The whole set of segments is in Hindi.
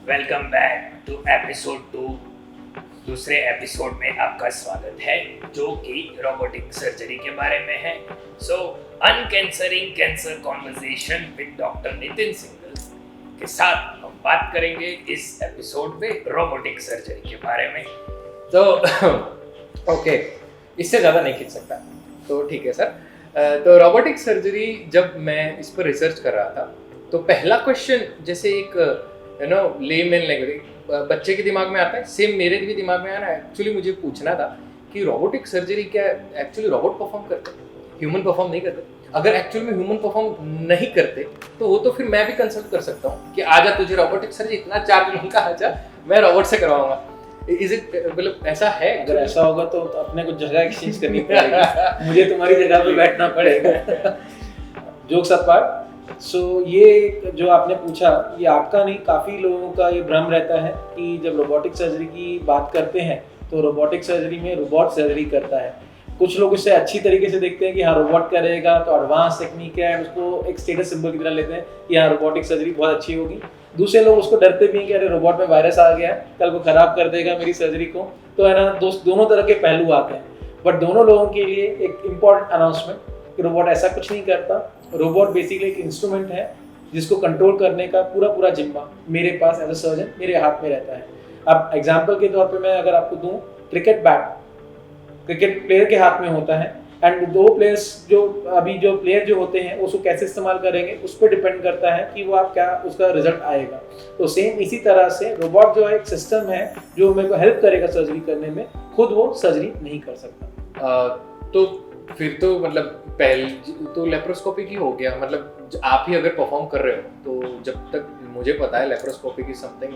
Welcome back to episode 2। दूसरे एपिसोड में आपका स्वागत है जो कि रोबोटिक सर्जरी के बारे में है। So uncancering cancer conversation with doctor Nitin Singhal के साथ हम बात करेंगे इस एपिसोड में रोबोटिक सर्जरी के बारे में। तो ओके, इससे ज़्यादा नहीं खींच सकता, तो ठीक है सर। तो रोबोटिक सर्जरी जब मैं इस पर रिसर्च कर रहा था तो पहला क्वेश्चन जैसे एक लेमैन लैंग्वेज बच्चे के दिमाग में आता है, सेम मेरे भी दिमाग में आ रहा है। एक्चुअली मुझे पूछना था कि रोबोटिक सर्जरी क्या एक्चुअली रोबोट परफॉर्म करते हैं, ह्यूमन परफॉर्म नहीं करते? अगर एक्चुअल में ह्यूमन परफॉर्म नहीं करते तो वो तो फिर मैं भी कंसल्ट कर सकता हूँ कि आजा तुझे रोबोटिक सर्जरी इतना चार्ज लूँगा, आजा मैं रोबोट से करवाऊंगा। इज इट मतलब ऐसा है? अगर ऐसा होगा तो अपने को जगह एक्सचेंज करनी पड़ेगी, मुझे तुम्हारी जगह पे बैठना पड़ेगा। जोक्स अपार्ट, सो ये जो आपने पूछा ये आपका नहीं, काफ़ी लोगों का ये भ्रम रहता है कि जब रोबोटिक सर्जरी की बात करते हैं तो रोबोटिक सर्जरी में रोबोट सर्जरी करता है। कुछ लोग इसे अच्छी तरीके से देखते हैं कि हाँ रोबोट करेगा तो एडवांस टेक्निक है, उसको एक स्टेटस सिंबल की तरह लेते हैं कि हाँ रोबोटिक सर्जरी बहुत अच्छी होगी। दूसरे लोग उसको डरते भी हैं कि अरे रोबोट में वायरस आ गया है, कल को खराब कर देगा मेरी सर्जरी को। तो है ना, दोनों तरह के पहलू आते हैं। बट दोनों लोगों के लिए एक इम्पॉर्टेंट अनाउंसमेंट कि रोबोट ऐसा कुछ नहीं करता। रोबोट बेसिकली एक इंस्ट्रूमेंट है जिसको कंट्रोल करने का पूरा जिम्मा मेरे पास एज अ सर्जन मेरे हाथ में रहता है। अब एग्जांपल के तौर पे मैं अगर आपको दूं, क्रिकेट बैट क्रिकेट प्लेयर के हाथ में होता है एंड दो प्लेयर्स जो प्लेयर जो होते हैं उसको कैसे इस्तेमाल करेंगे उस पर डिपेंड करता है कि वो आप क्या उसका रिजल्ट आएगा। तो सेम इसी तरह से रोबोट जो है एक सिस्टम है जो मेरे को हेल्प करेगा सर्जरी करने में, खुद वो सर्जरी नहीं कर सकता। तो फिर तो मतलब पहले तो लेप्रोस्कोपी की हो गया, मतलब आप ही अगर परफॉर्म कर रहे हो तो जब तक मुझे पता है लेप्रोस्कोपी की समथिंग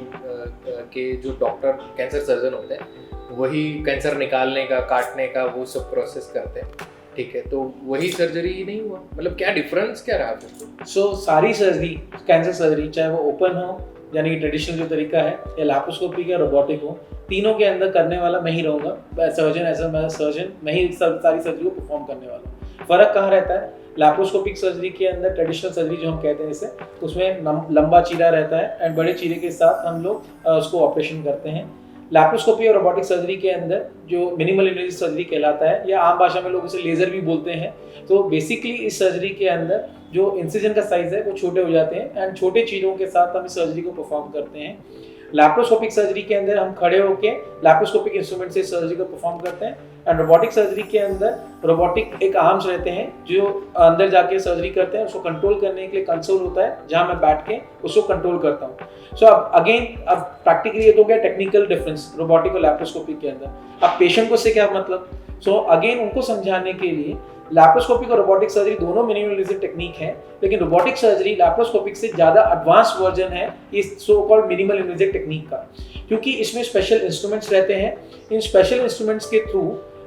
के जो डॉक्टर कैंसर सर्जन होते हैं वही कैंसर निकालने का, काटने का वो सब प्रोसेस करते हैं, ठीक है? तो वही सर्जरी ही नहीं हुआ, मतलब क्या डिफरेंस क्या रहा फिर? सो सारी सर्जरी, कैंसर सर्जरी चाहे वो ओपन हो यानी कि ट्रेडिशनल जो तरीका है या लैप्रोस्कोपी या रोबोटिक हो, तीनों के अंदर करने वाला मैं ही रहूँगा सर्जन, मैं ही सारी सर्जरी को परफॉर्म करने वाला हूँ। फ़र्क कहाँ रहता है? लैप्रोस्कोपिक सर्जरी के अंदर ट्रेडिशनल सर्जरी जो हम कहते हैं इसे, उसमें लंबा चीरा रहता है एंड बड़े चीरे के साथ हम लोग उसको ऑपरेशन करते हैं। लैप्रोस्कोपी और रोबोटिक सर्जरी के अंदर जो मिनिमल इन्वेजिव सर्जरी कहलाता है या आम भाषा में लोग इसे लेज़र भी बोलते हैं, तो बेसिकली इस सर्जरी के अंदर जो इंसिजन का साइज है वो छोटे हो जाते हैं एंड छोटे चीज़ों के साथ हम इस सर्जरी को परफॉर्म करते हैं। लैप्रोस्कोपिक सर्जरी के अंदर हम खड़े होकर लैप्रोस्कोपिक इंस्ट्रूमेंट से सर्जरी को परफॉर्म करते हैं एंड रोबोटिक सर्जरी के अंदर रोबोटिक एक आर्म्स रहते हैं जो अंदर जाके सर्जरी करते हैं, उसको कंट्रोल करने के लिए कंसोल होता है जहां मैं बैठ के उसको कंट्रोल करता हूं। सो अब प्रैक्टिकली ये तो गया टेक्निकल डिफरेंस रोबोटिक और लैप्रोस्कोपिक के अंदर। अब पेशेंट को इससे क्या मतलब? सो अगेन उनको समझाने के लिए लैप्रोस्कोपिक और रोबोटिक सर्जरी दोनों मिनिमल इन्वेजिव टेक्निक है, लेकिन रोबोटिक सर्जरी लैप्रोस्कोपिक से ज़्यादा एडवांस वर्जन है इस so called minimal invasive technique का, क्योंकि इसमें स्पेशल इंस्ट्रूमेंट्स रहते हैं। इन स्पेशल इंस्ट्रूमेंट्स के थ्रू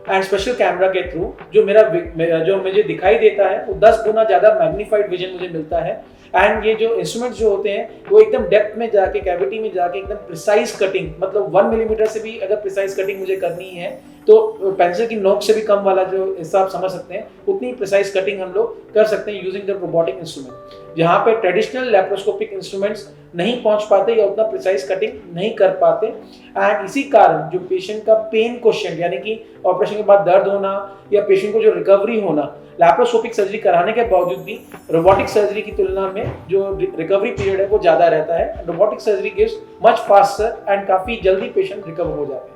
एंड स्पेशल कैमरा के थ्रू जो मुझे दिखाई देता है वो 10 गुना ज़्यादा मैग्नीफाइड विजन मुझे मिलता है। एंड ये जो इंस्ट्रूमेंट्स जो होते हैं वो एकदम डेप्थ में जाके, कैविटी में जाके एकदम प्रिसाइज कटिंग, मतलब 1 मिलीमीटर से भी अगर प्रिसाइज कटिंग मुझे करनी है तो पेंसिल की नोक से भी कम वाला जो हिसाब समझ सकते हैं उतनी प्रिसाइज कटिंग हम लोग कर सकते हैं यूजिंग द रोबोटिक इंस्ट्रूमेंट, जहाँ पे ट्रेडिशनल लैप्रोस्कोपिक इंस्ट्रूमेंट्स नहीं पहुंच पाते या उतना प्रिसाइज कटिंग नहीं कर पाते। एंड इसी कारण जो पेशेंट का पेन क्वेश्चन यानी कि ऑपरेशन के बाद दर्द होना या पेशेंट को जो रिकवरी होना, लैप्रोस्कोपिक सर्जरी कराने के बावजूद भी रोबोटिक सर्जरी की तुलना में जो रिकवरी पीरियड है वो ज़्यादा रहता है। Robotic surgery gives much faster and काफ़ी जल्दी पेशेंट रिकवर हो जाते हैं।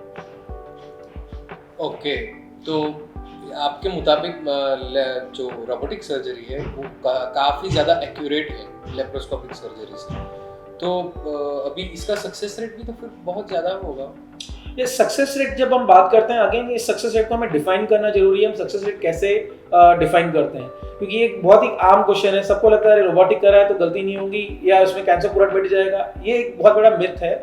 ओके, तो आपके मुताबिक जो रोबोटिक सर्जरी है वो काफ़ी ज़्यादा एक्यूरेट है लेप्रोस्कोपिक सर्जरी से, तो अभी इसका सक्सेस रेट भी तो फिर बहुत ज़्यादा होगा। ये सक्सेस रेट जब हम बात करते हैं, अगेन ये सक्सेस रेट को हमें डिफाइन करना जरूरी है। हम सक्सेस रेट कैसे डिफाइन करते हैं, क्योंकि ये एक बहुत ही आम क्वेश्चन है। सबको लगता है रोबोटिक कर रहा है तो गलती नहीं होगी या उसमें कैंसर पूरा मिट जाएगा। ये एक बहुत बड़ा मिथ है।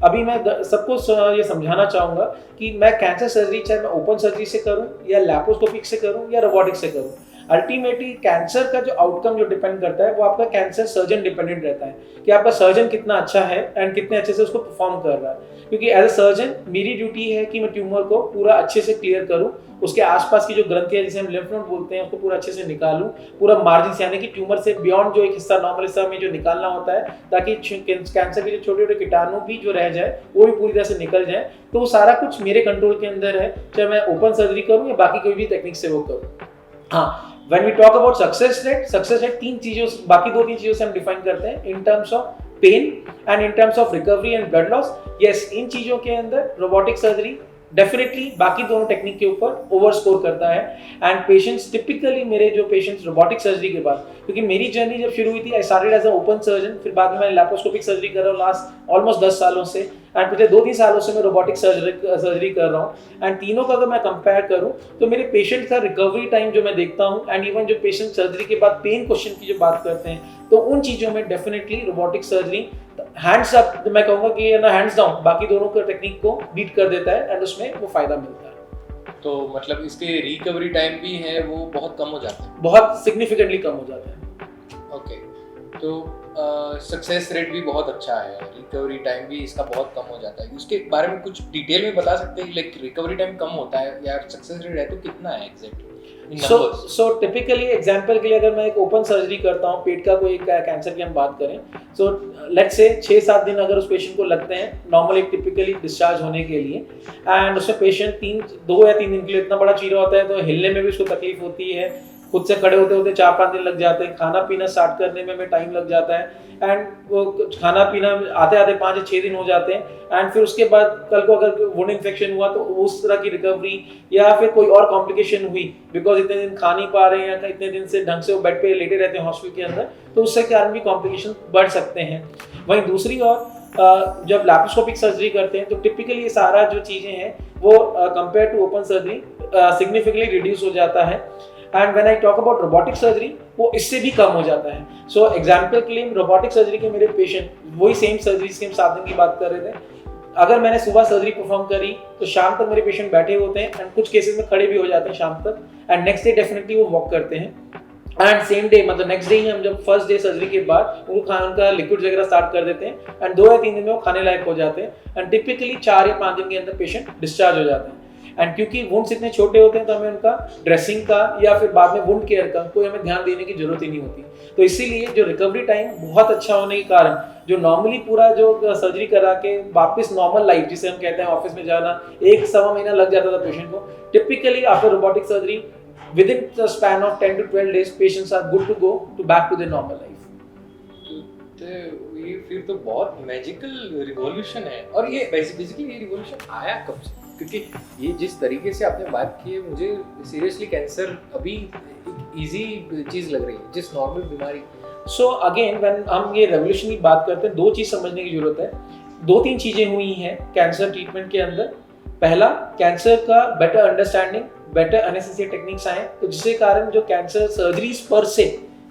अभी मैं सबको ये समझाना चाहूँगा कि मैं कैंसर सर्जरी चाहे मैं ओपन सर्जरी से करूँ या लैप्रोस्कोपिक से करूँ या रोबोटिक से करूँ, अल्टीमेटली कैंसर का जो आउटकम जो डिपेंड करता है वो आपका कैंसर सर्जन डिपेंडेंट रहता है कि आपका सर्जन कितना अच्छा है एंड कितने अच्छे से उसको परफॉर्म कर रहा है। क्योंकि एज अ सर्जन मेरी ड्यूटी है कि मैं ट्यूमर को पूरा अच्छे से क्लियर करूं, उसके आसपास की जो ग्रंथि है जिसे हम लिम्फ नोड बोलते हैं उसको पूरा अच्छे से निकालूं, पूरा मार्जिन यानी कि ट्यूमर से बियॉन्ड जो एक हिस्सा नॉर्मल हिस्सा में जो निकालना होता है ताकि कैंसर के जो छोटे छोटे कीटाणु भी जो रह जाए वो भी पूरी तरह से निकल जाए। तो वो सारा कुछ मेरे कंट्रोल के अंदर है, चाहे मैं ओपन सर्जरी करूँ या बाकी कोई भी टेक्निक से वो करूँ। हाँ, when we talk about success rate तीन चीजों बाकी दो तीन चीजों से हम डिफाइन करते हैं in terms of pain and in terms of recovery and blood loss। yes, इन चीजों के अंदर रोबोटिक सर्जरी डेफिनेटली बाकी दोनों टेक्निक के ऊपर ओवर स्कोर करता है। एंड पेशेंट्स टिपिकली मेरे जो पेशेंट्स रोबोटिक सर्जरी के बाद, क्योंकि मेरी जर्नी जब शुरू हुई थी I started as a open surgeon, फिर बाद में मैं लैप्रोस्कोपिक सर्जरी कर रहा हूँ लास्ट ऑलमोस्ट 10 सालों से, एंड पिछले 2-3 सालों से मैं रोबोटिक सर्जरी कर रहा हूँ। एंड तीनों का अगर मैं कंपेयर करूँ तो मेरे पेशेंट का रिकवरी टाइम जो मैं देखता हूँ एंड इवन जो पेशेंट सर्जरी के बाद पेन क्वेश्चन की जो बात करते हैं तो उन चीज़ों में definitely robotic surgery hands up, मैं कहूँगा कि ना हैंड्स डाउन बाकी दोनों का टेक्निक को बीट कर देता है एंड उसमें वो फायदा मिलता है। तो मतलब इसके रिकवरी टाइम भी है वो बहुत कम हो जाता है, बहुत सिग्निफिकेंटली कम हो जाता है। ओके, तो सक्सेस रेट भी बहुत अच्छा है, रिकवरी टाइम भी इसका बहुत कम हो जाता है। उसके बारे में कुछ डिटेल में बता सकते हैं, लाइक रिकवरी टाइम कम होता है या सक्सेस रेट है तो कितना है एग्जैक्टली? सो टिपिकली एग्जांपल के लिए अगर मैं एक ओपन सर्जरी करता हूँ पेट का कोई कैंसर की हम बात करें, सो लेट्स से 6-7 दिन अगर उस पेशेंट को लगते हैं नॉर्मली टिपिकली डिस्चार्ज होने के लिए, एंड उसमें पेशेंट 2 या 3 दिन के लिए इतना बड़ा चीरा होता है तो हिलने में भी उसको तकलीफ होती है, खुद से खड़े होते होते 4-5 दिन लग जाते हैं, खाना पीना स्टार्ट करने में टाइम लग जाता है, एंड वो खाना पीना आते आते 5 या 6 दिन हो जाते हैं, एंड फिर उसके बाद कल को अगर वुंड इन्फेक्शन हुआ तो उस तरह की रिकवरी या फिर कोई और कॉम्प्लिकेशन हुई बिकॉज इतने दिन खा नहीं पा रहे हैं या इतने दिन से ढंग से वो बेड पे लेटे रहते हैं हॉस्पिटल के अंदर, तो उससे कारण भी कॉम्प्लिकेशन बढ़ सकते हैं। वहीं दूसरी ओर जब लैप्रोस्कोपिक सर्जरी करते हैं तो टिपिकली ये सारा जो चीज़ें हैं वो compare to open surgery significantly reduce हो जाता है। And when I talk about robotic surgery वो इससे भी कम हो जाता है। सो एग्जांपल के लिए रोबोटिक सर्जरी के मेरे पेशेंट वही सेम सर्जरी से हम 7 दिन की बात कर रहे थे, अगर मैंने सुबह सर्जरी परफॉर्म करी तो शाम तक मेरे पेशेंट बैठे होते हैं एंड कुछ केसेस में खड़े भी हो जाते हैं शाम तक, एंड नेक्स्ट डे डेफिनेटली वो वॉक करते हैं, एंड सेम डे मतलब नेक्स्ट डे ही हम जब फर्स्ट डे सर्जरी के बाद उनको उनका लिक्विड वगैरह स्टार्ट कर देते हैं एंड 2 या 3 दिन में वो खाने लायक हो जाते हैं, एंड टिपिकली 4 या 5 दिन के अंदर पेशेंट डिस्चार्ज हो जाते हैं। एंड क्योंकि वुंड्स इतने छोटे होते हैं तो हमें उनका ड्रेसिंग का या फिर बाद में वुंड केयर का कोई हमें ध्यान देने की जरूरत ही नहीं होती। तो इसीलिए जो रिकवरी टाइम बहुत अच्छा होने के कारण जो नॉर्मली पूरा जो सर्जरी करा के वापस नॉर्मल लाइफ जिसे हम कहते हैं ऑफिस में जाना 1-1.25 महीना लग जाता था पेशेंट को, typically after robotic surgery within the span of 10 to 12 days patients are good to go to back to their normal life. तो ये फिर तो बहुत मैजिकल रिवॉल्यूशन है। और ये बेसिकली ये रिवॉल्यूशन आया कब से? क्योंकि ये जिस तरीके से आपने बात की है मुझे सीरियसली कैंसर अभी एक इजी चीज़ लग रही है जिस नॉर्मल बीमारी। सो अगेन व्हेन हम ये रेवोल्यूशन की बात करते हैं 2 चीज़ समझने की जरूरत है। 2-3 चीज़ें हुई हैं कैंसर ट्रीटमेंट के अंदर। पहला, कैंसर का better understanding, better anaesthesia techniques आए तो जिसके कारण जो कैंसर सर्जरीज पर से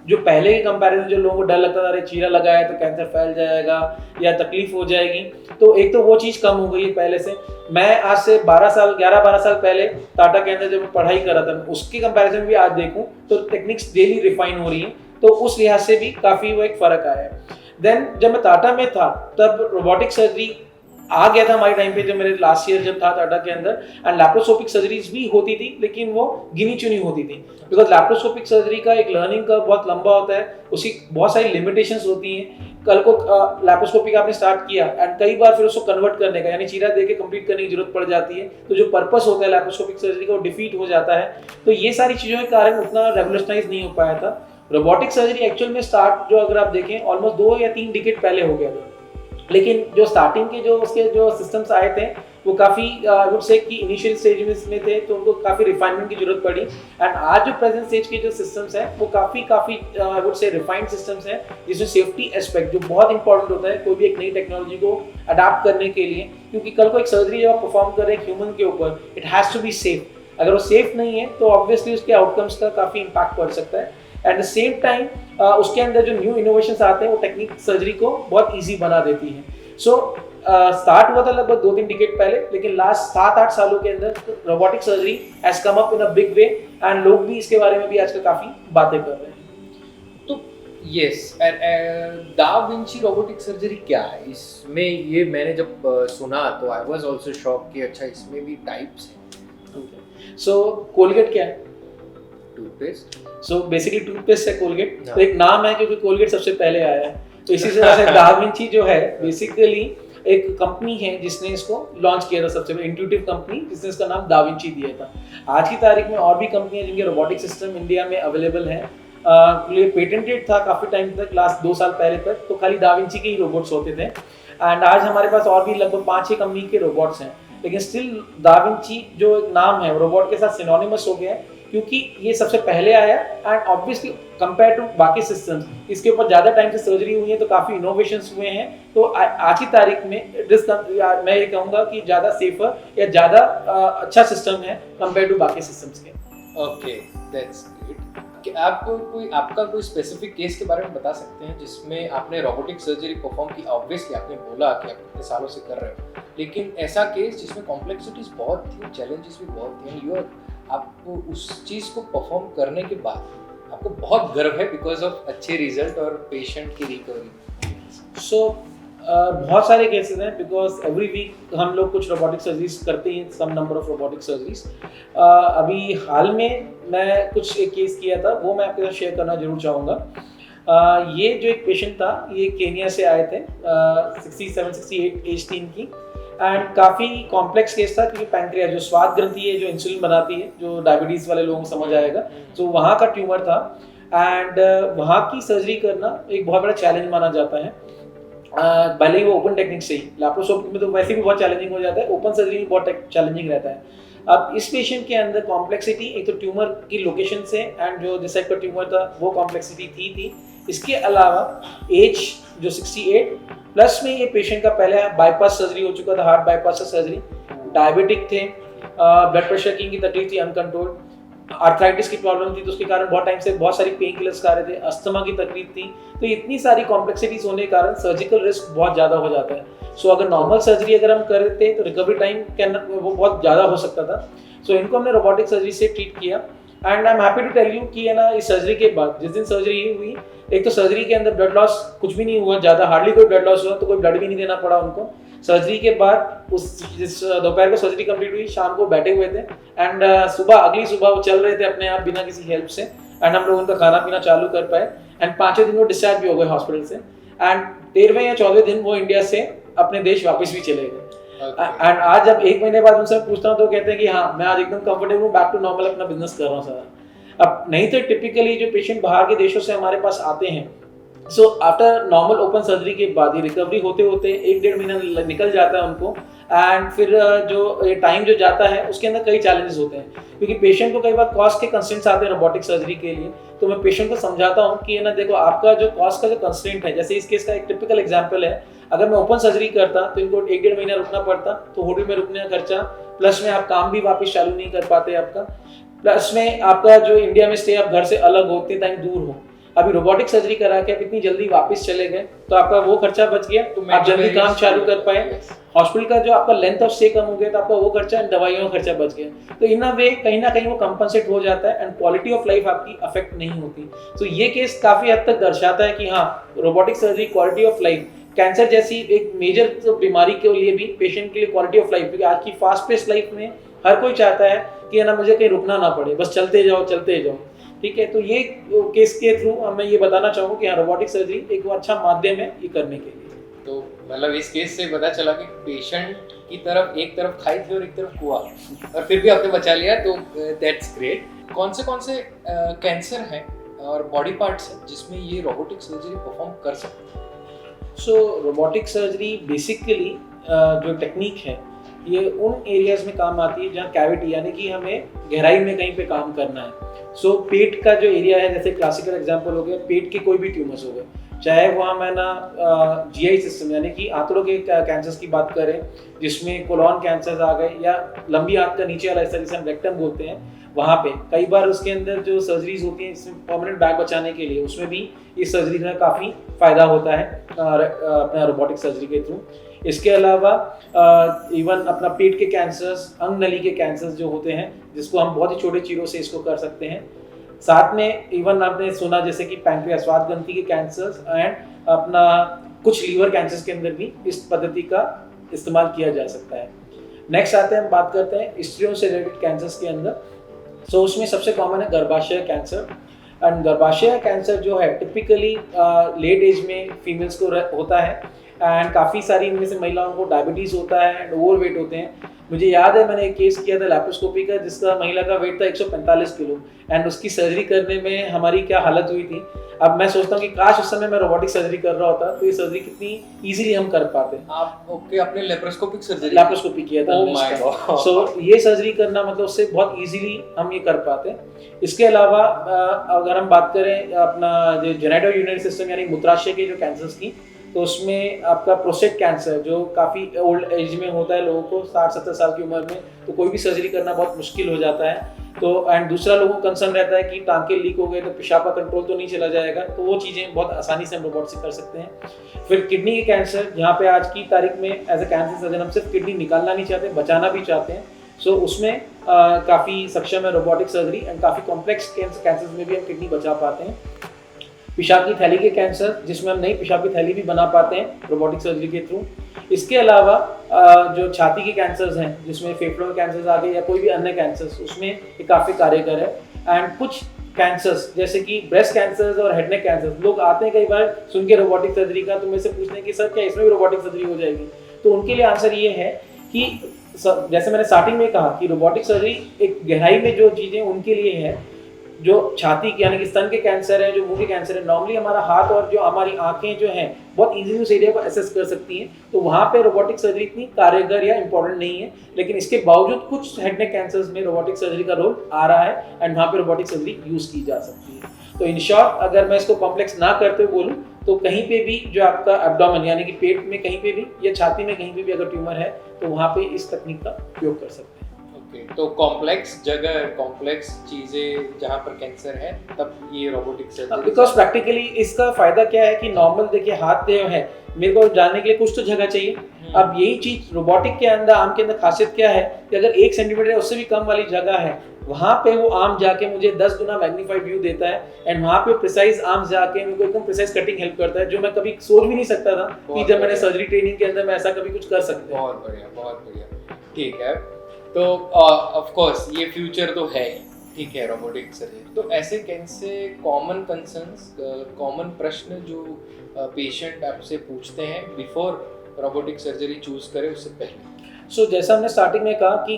जो पहले के कंपैरिजन जो लोगों को डर लगता था अरे चीरा लगाया तो कैंसर फैल जाएगा या तकलीफ हो जाएगी, तो एक तो वो चीज़ कम हो गई है पहले से। मैं आज से 11-12 साल पहले टाटा के अंदर जब मैं पढ़ाई कर रहा था उसके कंपैरिजन में भी आज देखूं तो टेक्निक्स डेली रिफाइन हो रही हैं, तो उस लिहाज से भी काफ़ी वो एक फ़र्क आया है। देन जब मैं टाटा में था तब रोबोटिक सर्जरी आ गया था हमारे टाइम पे, जब मेरे लास्ट ईयर जब था टाटा के अंदर, एंड लैप्रोस्कोपिक सर्जरीज भी होती थी लेकिन वो गिनी चुनी होती थी बिकॉज लैप्रोस्कोपिक सर्जरी का एक लर्निंग का बहुत लंबा होता है, उसकी बहुत सारी लिमिटेशंस होती हैं। कल को लैप्रोस्कोपिक आपने स्टार्ट किया एंड कई बार फिर उसको कन्वर्ट करने का यानी चीरा दे के कंप्लीट करने की जरूरत पड़ जाती है, तो जो पर्पस होता है लैप्रोस्कोपिक सर्जरी का वो डिफीट हो जाता है। तो ये सारी चीज़ों के कारण उतना रेवोल्यूशनाइज नहीं हो पाया था। रोबोटिक सर्जरी एक्चुअल में स्टार्ट जो अगर आप देखें ऑलमोस्ट 2 या 3 डिकेड पहले हो गया था, लेकिन जो स्टार्टिंग के जो उसके जो सिस्टम्स आए थे वो काफ़ी आई वुड से कि इनिशियल स्टेज में थे तो उनको काफ़ी रिफाइनमेंट की जरूरत पड़ी, एंड आज जो प्रेजेंट स्टेज के जो सिस्टम्स हैं वो काफ़ी I would say refined systems हैं जिसमें सेफ्टी एस्पेक्ट जो बहुत इंपॉर्टेंट होता है कोई भी एक नई टेक्नोलॉजी को अडाप्ट करने के लिए, क्योंकि कल को एक सर्जरी जब आप परफॉर्म कर रहे हैं ह्यूमन के ऊपर it has to be safe. अगर वो सेफ नहीं है तो ऑब्वियसली उसके आउटकम्स का काफ़ी इम्पैक्ट पड़ सकता है। एट द सेम टाइम उसके अंदर जो न्यू इनोवेशंस आते हैं वो टेक्निक सर्जरी को बहुत ईजी बना देती है। सो स्टार्ट हुआ था लगभग 2-3 डिकेड पहले, लेकिन लास्ट 7-8 सालों के अंदर robotic surgery has come up in a big way and लोग भी इसके बारे में भी आजकल काफ़ी बातें कर रहे हैं। तो yes, da Vinci robotic surgery क्या है? इसमें ये मैंने जब सुना तो आई वाज आल्सो शॉक कि अच्छा इसमें भी टाइप्स हैं। सो कोलगेट क्या है? टूथपेस्ट। सो बेसिकली टूथपेस्ट है कोलगेट, हाँ। तो एक नाम है क्योंकि कोलगेट सबसे पहले आया है, तो इसी तरह से दा विंची जो है बेसिकली एक कंपनी है जिसने इसको लॉन्च किया था, सबसे पहले इंट्यूटिव कंपनी जिसने इसका नाम दा विंची दिया था। आज की तारीख में और भी कंपनियां जिनके रोबोटिक सिस्टम इंडिया में अवेलेबल हैं, ये पेटेंटेड था काफ़ी टाइम तक, लास्ट 2 साल पहले तक तो खाली दा विंची के ही रोबोट्स होते थे, एंड आज हमारे पास और भी लगभग 5-6 कंपनी के रोबोट्स हैं, लेकिन स्टिल दा विंची जो एक नाम है रोबोट के साथ सिनोनिमस हो गया है क्योंकि ये सबसे पहले आया एंड ऑब्वियसली कंपेयर टू बाकी सिस्टम्स इसके ऊपर ज़्यादा टाइम से सर्जरी हुई है तो काफ़ी इनोवेशंस हुए हैं, तो आज की तारीख में मैं ये कहूँगा कि ज़्यादा सेफर या ज़्यादा अच्छा सिस्टम है कंपेयर टू बाकी सिस्टम्स के। Okay, that's great. आपका कोई स्पेसिफिक केस के बारे में बता सकते हैं जिसमें आपने रोबोटिक सर्जरी परफॉर्म की? ऑब्वियसली आपने बोला कि आप कितने सालों से कर रहे हो, लेकिन ऐसा केस जिसमें कॉम्प्लेक्सिटीज बहुत थी, चैलेंजेस भी बहुत थे, आपको उस चीज़ को परफॉर्म करने के बाद आपको बहुत गर्व है बिकॉज ऑफ अच्छे रिजल्ट और पेशेंट की रिकवरी? सो बहुत सारे केसेस हैं बिकॉज एवरी वीक हम लोग कुछ रोबोटिक सर्जरीज करते हैं, सम नंबर ऑफ रोबोटिक सर्जरीज। अभी हाल में मैं कुछ एक केस किया था, वो मैं आपके साथ शेयर करना जरूर चाहूँगा। ये जो एक पेशेंट था, ये केनिया से आए थे, 67-68 एज थी इनकी, एंड काफ़ी कॉम्प्लेक्स केस था क्योंकि पैंक्रियास जो स्वाद ग्रंथि है जो इंसुलिन बनाती है, जो डायबिटीज़ वाले लोगों को समझ आएगा, तो वहाँ का ट्यूमर था एंड वहाँ की सर्जरी करना एक बहुत बड़ा चैलेंज माना जाता है। भले ही वो ओपन टेक्निक से ही, लैप्रोस्कोपी में तो वैसे भी बहुत चैलेंजिंग हो जाता है, ओपन सर्जरी में बहुत चैलेंजिंग रहता है। अब इस पेशेंट के अंदर कॉम्प्लेक्सिटी एक तो ट्यूमर की लोकेशन से एंड जो जिस साइड पर ट्यूमर था वो कॉम्प्लेक्सिटी थी। इसके अलावा एज जो 68 प्लस में ये पेशेंट का पहले बाईपास सर्जरी हो चुका था, हार्ट बाईपास सर्जरी, डायबिटिक थे, ब्लड प्रेशर की तकलीफ थी अनकंट्रोल्ड, आर्थराइटिस की प्रॉब्लम थी तो उसके कारण बहुत टाइम से बहुत सारी पेन किलर्स खा रहे थे, अस्थमा की तकलीफ थी, तो इतनी सारी कॉम्प्लेक्सिटीज होने के कारण सर्जिकल रिस्क बहुत ज़्यादा हो जाता है। सो अगर नॉर्मल सर्जरी अगर हम करते तो रिकवरी टाइम के अंदर वो बहुत ज़्यादा हो सकता था। सो इनको हमने रोबोटिक सर्जरी से ट्रीट किया and I am happy to tell you कि है ना, इस सर्जरी के बाद जिस दिन सर्जरी हुई, एक तो सर्जरी के अंदर ब्लड लॉस कुछ भी नहीं हुआ, ज़्यादा हार्डली कोई ब्लड लॉस हुआ, तो कोई ब्लड भी नहीं देना पड़ा उनको। सर्जरी के बाद जिस दोपहर को सर्जरी कंप्लीट हुई, शाम को बैठे हुए थे एंड अगली सुबह वो चल रहे थे अपने आप बिना किसी हेल्प से, एंड हम लोग उनका खाना पीना चालू कर पाए एंड 5वें दिन वो डिस्चार्ज भी हो गए हॉस्पिटल से एंड 13वें या 14वें दिन वो इंडिया से अपने देश वापस भी चले गए। एंड आज जब 1 महीने बाद उनसे पूछता हूँ तो कहते हैं कि हाँ मैं आज एकदम कंफर्टेबल हूँ, बैक टू नॉर्मल अपना बिजनेस कर रहा हूँ सारा। अब नहीं तो टिपिकली जो पेशेंट बाहर के देशों से हमारे पास आते हैं, so after normal open surgery के बाद ही रिकवरी होते होते 1-1.5 महीना निकल जाता है उनको, एंड फिर जो टाइम जो जाता है उसके अंदर कई चैलेंजेस होते हैं क्योंकि पेशेंट को कई बार कॉस्ट के कंस्ट्रेंट्स आते हैं रोबोटिक सर्जरी के लिए। तो मैं पेशेंट को समझाता हूँ कि ना देखो आपका जो कॉस्ट का जो कंस्ट्रेंट है, जैसे इस केस का एक टिपिकल एग्जांपल है, अगर मैं ओपन सर्जरी करता तो इनको 1-1.5 महीना रुकना पड़ता, तो होटल में रुकने का खर्चा, प्लस में आप काम भी वापस चालू नहीं कर पाते आपका, प्लस में आपका जो इंडिया में स्टे आप घर से अलग हो, इतने टाइम दूर हो। अभी रोबोटिक सर्जरी करा के आप इतनी जल्दी वापस चले गए तो आपका वो खर्चा बच गया, तो आप जल्दी काम चालू कर पाए। हॉस्पिटल का जो आपका लेंथ ऑफ स्टे कम हो गया तो आपका वो खर्चा एंड दवाइयों का खर्चा बच गया, तो इन अ वे कहीं ना कहीं वो कंपनसेट हो जाता है एंड क्वालिटी ऑफ लाइफ आपकी अफेक्ट नहीं होती। तो ये केस काफी हद तक दर्शाता है कि हाँ robotic surgery quality of life, cancer जैसी एक मेजर बीमारी के लिए भी पेशेंट के लिए क्वालिटी ऑफ लाइफ, क्योंकि आज की फास्ट पेस लाइफ में हर कोई चाहता है कि ना मुझे कहीं रुकना ना पड़े, बस चलते जाओ, ठीक है। तो ये केस के थ्रू मैं ये बताना चाहूँगा कि हाँ रोबोटिक सर्जरी एक अच्छा माध्यम है ये करने के लिए। तो मतलब इस केस से पता चला कि पेशेंट की तरफ एक तरफ खाई थी और एक तरफ कुआ, और फिर भी आपने बचा लिया, तो दैट्स ग्रेट। कौन से कैंसर हैं और बॉडी पार्ट्स हैं जिसमें ये रोबोटिक सर्जरी परफॉर्म कर सकते हैं? सो रोबोटिक सर्जरी बेसिकली जो टेक्निक है ये उन एरियाज में काम आती है जहाँ कैविटी यानी कि हमें गहराई में कहीं पे काम करना है। सो पेट का जो एरिया है, जैसे क्लासिकल एग्जांपल हो गया पेट के कोई भी ट्यूमर्स हो गए, चाहे वहाँ मैं ना GI सिस्टम यानी कि आंतड़ों के कैंसर्स की बात करें, जिसमें कोलॉन कैंसर आ गए, या लंबी आंत का नीचे वाला हिस्सा जिसे हम रेक्टम बोलते हैं, वहाँ पे कई बार उसके अंदर जो सर्जरीज होती हैं इसमें परमानेंट बैग बचाने के लिए, उसमें भी इस सर्जरी का काफ़ी फ़ायदा होता है अपना रोबोटिक सर्जरी के थ्रू। इसके अलावा इवन अपना पेट के कैंसर्स, अंग नली के कैंसर्स जो होते हैं, जिसको हम बहुत ही छोटे चीरों से इसको कर सकते हैं। साथ में इवन आपने सुना जैसे कि पैंक्रियास, स्वाद ग्रंथि के कैंसर्स एंड अपना कुछ लीवर कैंसर्स के अंदर भी इस पद्धति का इस्तेमाल किया जा सकता है। नेक्स्ट आते हैं, हम बात करते हैं स्त्रियों से रिलेटेड कैंसर्स के अंदर। सो उसमें सबसे कॉमन है गर्भाशय कैंसर। एंड गर्भाशय कैंसर जो है टिपिकली लेट एज में फीमेल्स को होता है, एंड काफ़ी सारी इनमें से महिलाओं को डायबिटीज़ होता है एंड ओवरवेट होते हैं। मुझे याद है मैंने एक केस किया था लैप्रोस्कोपी का, जिसका महिला का वेट था 145 किलो, एंड उसकी सर्जरी करने में हमारी क्या हालत हुई थी। अब मैं सोचता हूँ कि काश उस समय मैं रोबोटिक सर्जरी कर रहा होता तो ये सर्जरी कितनी इजीली हम कर पाते। आप ओके, आपने लेप्रोस्कोपिक सर्जरी लैप्रोस्कोपी किया था। Oh my God. सो ये सर्जरी करना मतलब उससे बहुत इजीली हम ये कर पाते हैं। इसके अलावा अगर हम बात करें अपना जो जेनेटो यूरिनरी सिस्टम यानी मूत्राशय के जो कैंसर्स की, तो उसमें आपका प्रोस्टेट कैंसर जो काफ़ी ओल्ड एज में होता है लोगों को, 60-70 साल की उम्र में, तो कोई भी सर्जरी करना बहुत मुश्किल हो जाता है। तो एंड दूसरा लोगों को कंसर्न रहता है कि टांके लीक हो गए तो पेशाब का कंट्रोल तो नहीं चला जाएगा, तो वो चीज़ें बहुत आसानी से हम रोबोट से कर सकते हैं। फिर किडनी के कैंसर, जहाँ पे आज की तारीख में एज ए कैंसर सर्जन हम सिर्फ किडनी निकालना नहीं चाहते, बचाना भी चाहते हैं। सो उसमें काफ़ी सक्षम है रोबोटिक सर्जरी, एंड काफ़ी कॉम्प्लेक्स कैंसर में भी हम किडनी बचा पाते हैं। पेशाब की थैली के कैंसर, जिसमें हम नई पेशाब की थैली भी बना पाते हैं रोबोटिक सर्जरी के थ्रू। इसके अलावा जो छाती के कैंसर्स हैं, जिसमें फेफड़ों के कैंसर्स आ गए या कोई भी अन्य कैंसर्स, उसमें ये काफ़ी कारगर है। एंड कुछ कैंसर्स जैसे कि ब्रेस्ट कैंसर्स और हेड नेक कैंसर्स, लोग आते हैं कई बार सुन के रोबोटिक सर्जरी का, तो मेरे से पूछते हैं कि सर क्या इसमें भी रोबोटिक सर्जरी हो जाएगी? तो उनके लिए आंसर ये है कि जैसे मैंने स्टार्टिंग में कहा कि रोबोटिक सर्जरी एक गहराई में जो चीज़ें उनके लिए है, जो छाती यानी कि स्तन के कैंसर है, जो मुंह के कैंसर है, नॉर्मली हमारा हाथ और जो हमारी आंखें जो हैं बहुत इजीली उस एरिया को एसेस कर सकती हैं, तो वहाँ पे रोबोटिक सर्जरी इतनी कारगर या इंपॉर्टेंट नहीं है। लेकिन इसके बावजूद कुछ हेड नेक कैंसर्स में रोबोटिक सर्जरी का रोल आ रहा है, एंड वहाँ पे रोबोटिक सर्जरी यूज़ की जा सकती है। तो इन शॉर्ट अगर मैं इसको कॉम्प्लेक्स ना करते हुए बोलूँ, तो कहीं पे भी जो आपका एब्डोमेन यानी कि पेट में कहीं पे भी या छाती में कहीं पे भी अगर ट्यूमर है, तो वहाँ पे इस तकनीक का उपयोग कर सकते हैं। तो कॉम्प्लेक्स जगह, कॉम्प्लेक्स चीजें जहाँ पर कैंसर है, तब ये रोबोटिक सर्जरी। बिकॉज प्रैक्टिकली इसका फायदा क्या है कि नॉर्मल देखिए हाथ जो है, मेरे को जानने के लिए कुछ तो जगह चाहिए। अब यही चीज रोबोटिक के अंदर, आम के अंदर खासियत क्या है कि अगर 1 सेंटीमीटर उससे भी कम वाली जगह है, वहाँ पे वो आर्म जाके मुझे 10 गुना मैग्नीफाइड व्यू देता है, एंड वहाँ पे प्रिसाइज आर्म जाके मेरे को एकदम प्रिसाइज कटिंग हेल्प करता है, जो मैं कभी सोच भी नहीं सकता था कि जब मैंने सर्जरी ट्रेनिंग के अंदर मैं ऐसा कभी कुछ कर सकता हूँ। बहुत बढ़िया, बहुत बढ़िया। ठीक है, तो ऑफ कोर्स ये फ्यूचर तो है ही, ठीक है, रोबोटिक सर्जरी। तो ऐसे कैसे कॉमन कंसर्न्स, कॉमन प्रश्न जो पेशेंट आपसे पूछते हैं बिफोर रोबोटिक सर्जरी चूज करें उससे पहले? सो जैसा हमने स्टार्टिंग में कहा कि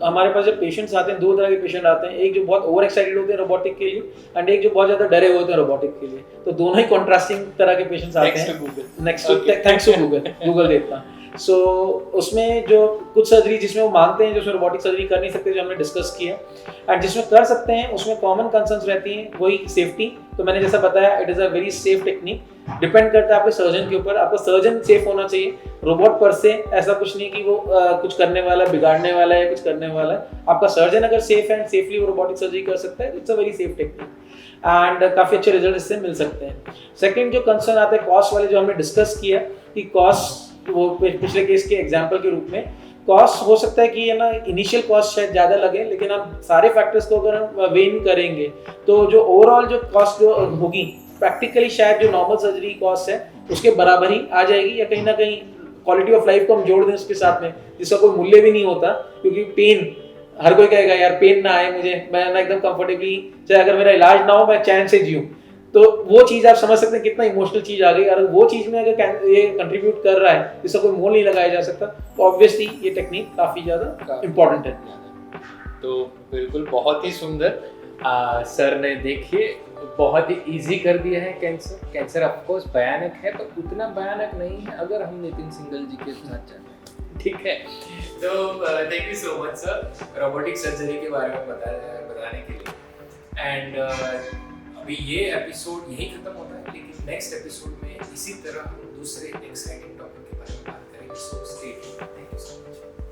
हमारे पास जब पेशेंट्स आते हैं, 2 तरह के पेशेंट आते हैं, एक जो बहुत ओवर एक्साइटेड होते हैं रोबोटिक के लिए, एंड एक जो बहुत ज़्यादा डरे होते हैं रोबोटिक के लिए। तो दोनों ही कॉन्ट्रास्टिंग तरह के पेशेंट्स आते हैं। नेक्स्ट थैंक्स टू गूगल देता। सो उसमें जो कुछ सर्जरी जिसमें वो मांगते हैं, जिसमें रोबोटिक सर्जरी कर नहीं सकते, जो हमने डिस्कस किया, एंड जिसमें कर सकते हैं उसमें कॉमन कंसर्न्स रहती हैं, वही सेफ्टी। तो मैंने जैसा बताया, it is a very safe technique, depend करता है आपके सर्जन के ऊपर। आपका सर्जन सेफ होना चाहिए, रोबोट पर से ऐसा कुछ नहीं कि वो कुछ करने वाला, बिगाड़ने वाला है, कुछ करने वाला है। आपका सर्जन अगर सेफ है एंड सेफली वो रोबोटिक सर्जरी कर सकता है, it's a very safe technique, and काफ़ी अच्छे रिजल्ट इससे मिल सकते हैं। सेकेंड जो कंसर्न आता है कॉस्ट वाले, जो हमने डिस्कस किया कि कॉस्ट, वो पिछले केस के एग्जांपल के रूप में, कॉस्ट हो सकता है कि है ना इनिशियल कॉस्ट शायद ज़्यादा लगे, लेकिन हम सारे फैक्टर्स को अगर हम वेन करेंगे तो जो ओवरऑल जो कॉस्ट जो होगी प्रैक्टिकली शायद जो नॉर्मल सर्जरी कॉस्ट है उसके बराबर ही आ जाएगी, या कहीं ना कहीं क्वालिटी ऑफ लाइफ को हम जोड़ दें उसके साथ में, जिसका कोई मूल्य भी नहीं होता। क्योंकि पेन, हर कोई कहेगा यार पेन ना आए मुझे, मैं ना एकदम कंफर्टेबली, चाहे अगर मेरा इलाज ना हो मैं चैन से जीऊँ, तो वो चीज़ आप समझ सकते हैं कितना इमोशनल चीज़ आ गई। और वो चीज़ में अगर ये कंट्रीब्यूट कर रहा है जिसका कोई मोल नहीं लगाया जा सकता, तो ऑब्वियसली ये टेक्निक काफ़ी ज़्यादा इम्पोर्टेंट है। तो बिल्कुल बहुत ही सुंदर सर ने देखिए बहुत ही इजी कर दिया है कैंसर ऑफ कोर्स भयानक है, पर उतना भयानक नहीं है अगर हम नितिन सिंघल जी के साथ चलते हैं, ठीक है। तो thank you so much sir robotic surgery के बारे में बताने के लिए। एंड अभी ये एपिसोड यही खत्म होता है, लेकिन नेक्स्ट एपिसोड में इसी तरह हम दूसरे एक्साइटिंग टॉपिक के बारे में बात करेंगे। So stay tuned. Thank you so much.